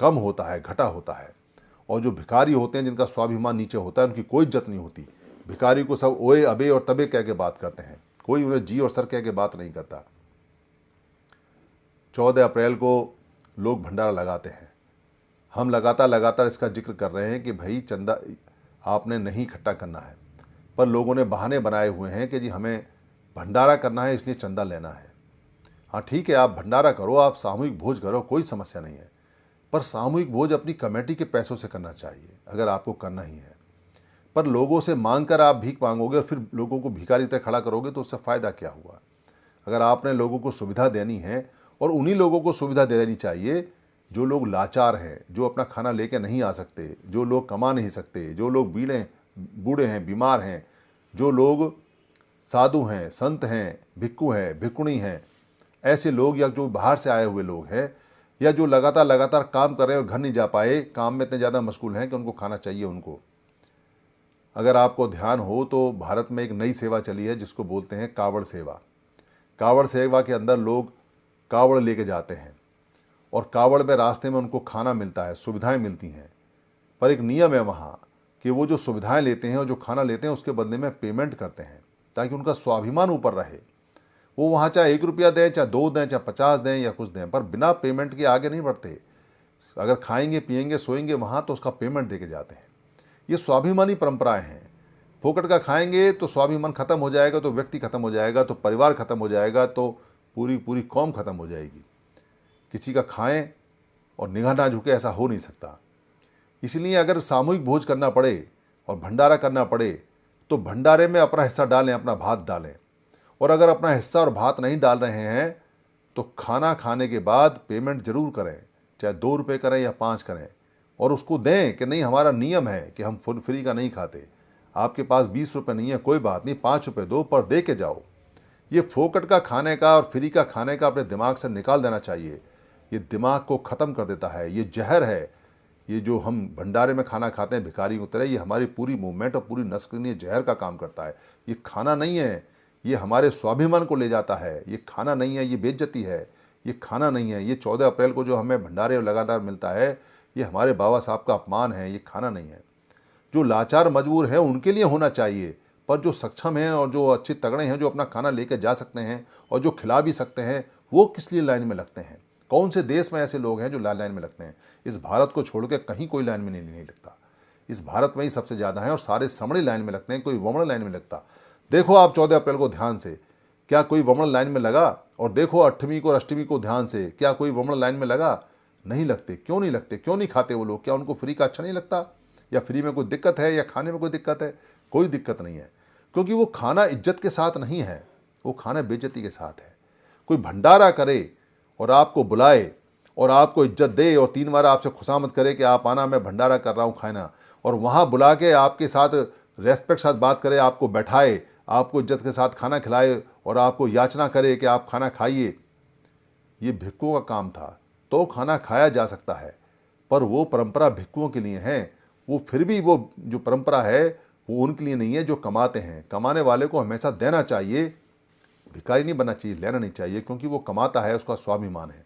कम होता है, घटा होता है। और जो भिखारी होते हैं, जिनका स्वाभिमान नीचे होता है, उनकी कोई इज्जत नहीं होती। भिखारी को सब ओए अबे और तबे कह के बात करते हैं, कोई उन्हें जी और सर कह के बात नहीं करता। 14 अप्रैल को लोग भंडारा लगाते हैं। हम लगातार इसका जिक्र कर रहे हैं कि भाई चंदा आपने नहीं इकट्ठा करना है, पर लोगों ने बहाने बनाए हुए हैं कि जी हमें भंडारा करना है इसलिए चंदा लेना है। हाँ ठीक है, आप भंडारा करो, आप सामूहिक भोज करो, कोई समस्या नहीं है, पर सामूहिक भोज अपनी कमेटी के पैसों से करना चाहिए अगर आपको करना ही है। पर लोगों से मांग कर आप भीख मांगोगे और फिर लोगों को भिखारी तरह खड़ा करोगे तो उससे फ़ायदा क्या हुआ। अगर आपने लोगों को सुविधा देनी है, और उन्हीं लोगों को सुविधा दे देनी चाहिए जो लोग लाचार हैं, जो अपना खाना लेके नहीं आ सकते, जो लोग कमा नहीं सकते, जो लोग बूढ़े हैं, बीमार हैं, जो लोग साधु हैं, संत हैं, भिक्खु हैं, भिक्खुणी हैं, ऐसे लोग, या जो बाहर से आए हुए लोग हैं, या जो लगातार काम कर रहे हैं और घर नहीं जा पाए, काम में इतने ज़्यादा मशगूल हैं कि उनको खाना चाहिए उनको। अगर आपको ध्यान हो तो भारत में एक नई सेवा चली है जिसको बोलते हैं कावड़ सेवा। कावड़ सेवा के अंदर लोग कावड़ लेके जाते हैं और कावड़ में रास्ते में उनको खाना मिलता है, सुविधाएं मिलती हैं, पर एक नियम है वहाँ कि वो जो सुविधाएं लेते हैं और जो खाना लेते हैं उसके बदले में पेमेंट करते हैं ताकि उनका स्वाभिमान ऊपर रहे। वो वहाँ चाहे 1 रुपया दें, चाहे 2 दें, चाहे 50 दें या कुछ दें, पर बिना पेमेंट के आगे नहीं बढ़ते। अगर खाएंगे, पिएंगे, सोएंगे वहाँ तो उसका पेमेंट दे के जाते हैं। ये स्वाभिमानी परंपराएं हैं। फोकट का खाएंगे तो स्वाभिमान खत्म हो जाएगा, तो व्यक्ति खत्म हो जाएगा, तो परिवार खत्म हो जाएगा, तो पूरी कौम खत्म हो जाएगी। किसी का खाएं और निगाह ना झुके, ऐसा हो नहीं सकता। इसलिए अगर सामूहिक भोज करना पड़े और भंडारा करना पड़े तो भंडारे में अपना हिस्सा डालें, अपना भात डालें। और अगर अपना हिस्सा और भात नहीं डाल रहे हैं तो खाना खाने के बाद पेमेंट जरूर करें, चाहे 2 रुपये करें या 5 करें, और उसको दें कि नहीं हमारा नियम है कि हम फ्री का नहीं खाते। आपके पास 20 रुपये नहीं है, कोई बात नहीं, 5 रुपये दो, पर दे के जाओ। ये फोकट का खाने का और फ्री का खाने का अपने दिमाग से निकाल देना चाहिए। ये दिमाग को ख़त्म कर देता है, ये जहर है। ये जो हम भंडारे में खाना खाते हैं भिखारियों की तरह, ये हमारी पूरी मूवमेंट और पूरी नस्ल के लिए जहर का काम करता है। ये खाना नहीं है, ये हमारे स्वाभिमान को ले जाता है। ये खाना नहीं है, ये बेइज्जती है। ये खाना नहीं है। ये 14 अप्रैल को जो हमें भंडारे लगातार मिलता है, ये हमारे बाबा साहब का अपमान है। ये खाना नहीं है। जो लाचार मजबूर हैं उनके लिए होना चाहिए, पर जो सक्षम हैं और जो अच्छे तगड़े हैं, जो अपना खाना लेकर जा सकते हैं और जो खिला भी सकते हैं, वो किस लिए लाइन में लगते हैं। कौन से देश में ऐसे लोग हैं जो लाइन में लगते हैं। इस भारत को छोड़ के कहीं कोई लाइन में नहीं लगता। इस भारत में ही सबसे ज़्यादा है और सारे समणे लाइन में लगते हैं, कोई वमण लाइन में लगता। देखो आप 14 अप्रैल को ध्यान से, क्या कोई वमण लाइन में लगा? और देखो 8वीं को और अष्टमी को ध्यान से, क्या कोई वमण लाइन में लगा? नहीं लगते। क्यों नहीं लगते? क्यों नहीं खाते वो लोग? क्या उनको फ्री का अच्छा नहीं लगता, या फ्री में कोई दिक्कत है, या खाने में कोई दिक्कत है? कोई दिक्कत नहीं है, क्योंकि वो खाना इज्जत के साथ नहीं है, वो खाना बेइज्जती के साथ है। कोई भंडारा करे और आपको बुलाए और आपको इज्जत दे और 3 बार आपसे खुशामद करे कि आप आना, मैं भंडारा कर रहा हूँ खाना, और वहाँ बुला के आपके साथ रेस्पेक्ट साथ बात करे, आपको बैठाए, आपको इज्जत के साथ खाना खिलाए और आपको याचना करे कि आप खाना खाइए, ये भिक्खुओं का काम था। तो खाना खाया जा सकता है, पर वो परंपरा भिक्खुओं के लिए है। वो फिर भी वो जो परंपरा है वो उनके लिए नहीं है जो कमाते हैं। कमाने वाले को हमेशा देना चाहिए, भिखारी नहीं बनना चाहिए, लेना नहीं चाहिए, क्योंकि वो कमाता है, उसका स्वाभिमान है।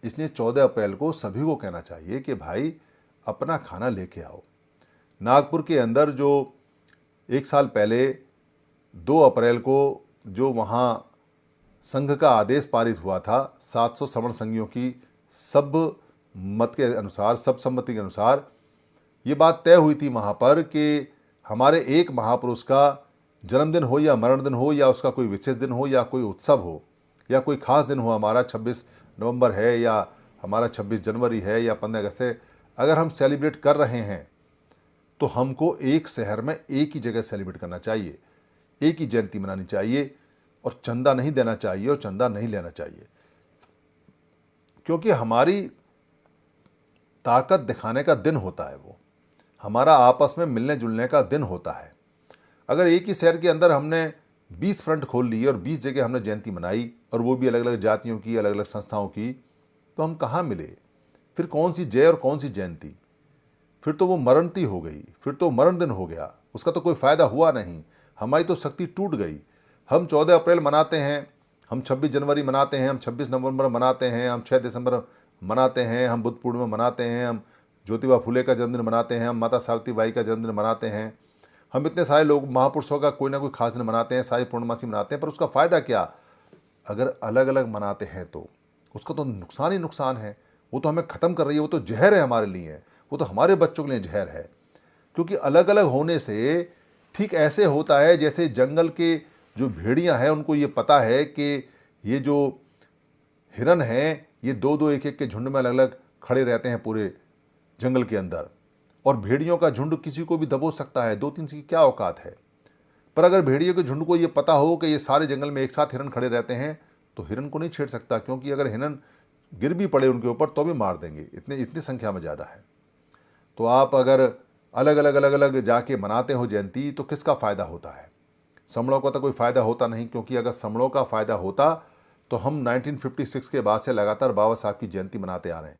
इसलिए 14 अप्रैल को सभी को कहना चाहिए कि भाई अपना खाना लेके आओ। नागपुर के अंदर जो 1 साल पहले 2 अप्रैल को जो वहाँ संघ का आदेश पारित हुआ था, 700 श्रवण संघियों की सब मत के अनुसार, सब सम्मति के अनुसार ये बात तय हुई थी वहाँ पर कि हमारे एक महापुरुष का जन्मदिन हो या मरण दिन हो या उसका कोई विशेष दिन हो या कोई उत्सव हो या कोई खास दिन हो, हमारा 26 नवंबर है या हमारा 26 जनवरी है या 15 अगस्त है, अगर हम सेलिब्रेट कर रहे हैं तो हमको एक शहर में एक ही जगह सेलिब्रेट करना चाहिए, एक ही जयंती मनानी चाहिए, और चंदा नहीं देना चाहिए और चंदा नहीं लेना चाहिए, क्योंकि हमारी ताकत दिखाने का दिन होता है। वो हमारा आपस में मिलने जुलने का दिन होता है। अगर एक ही शहर के अंदर हमने 20 फ्रंट खोल लिए और 20 जगह हमने जयंती मनाई, और वो भी अलग अलग जातियों की, अलग अलग संस्थाओं की, तो हम कहाँ मिले? फिर कौन सी जय और कौन सी जयंती? फिर तो वो मरणती हो गई, फिर तो मरण दिन हो गया, उसका तो कोई फ़ायदा हुआ नहीं। हमारी तो शक्ति टूट गई। हम 14 अप्रैल मनाते हैं, हम 26 जनवरी मनाते हैं, हम 26 नवंबर मनाते हैं, हम 6 दिसंबर मनाते हैं, हम बुद्ध पूर्णिमा मनाते हैं, हम ज्योतिबा फुले का जन्मदिन मनाते हैं, हम माता सावित्रीबाई का जन्मदिन मनाते हैं, हम इतने सारे लोग महापुरुषों का कोई ना कोई खास दिन मनाते हैं, सारी पूर्णमासी मनाते हैं, पर उसका फ़ायदा क्या? अगर अलग अलग मनाते हैं तो उसका तो नुकसान ही नुकसान है। वो तो हमें ख़त्म कर रही है, वो तो जहर है हमारे लिए, वो तो हमारे बच्चों के लिए जहर है। क्योंकि अलग अलग होने से ठीक ऐसे होता है जैसे जंगल के जो भेड़ियां हैं उनको ये पता है कि ये जो हिरन हैं ये दो दो एक एक के झुंड में अलग अलग खड़े रहते हैं पूरे जंगल के अंदर, और भेड़ियों का झुंड किसी को भी दबोच सकता है, दो तीन की क्या औकात है। पर अगर भेड़ियों के झुंड को ये पता हो कि ये सारे जंगल में एक साथ हिरन खड़े रहते हैं तो हिरन को नहीं छेड़ सकता, क्योंकि अगर हिरन गिर भी पड़े उनके ऊपर तो भी मार देंगे, इतनी संख्या में ज़्यादा है। तो आप अगर अलग अलग जाके मनाते हो जयंती तो किसका फ़ायदा होता है? समड़ों का तो कोई फ़ायदा होता नहीं, क्योंकि अगर समड़ों का फ़ायदा होता तो हम 1956 के बाद से लगातार बाबा साहब की जयंती मनाते आ रहे हैं।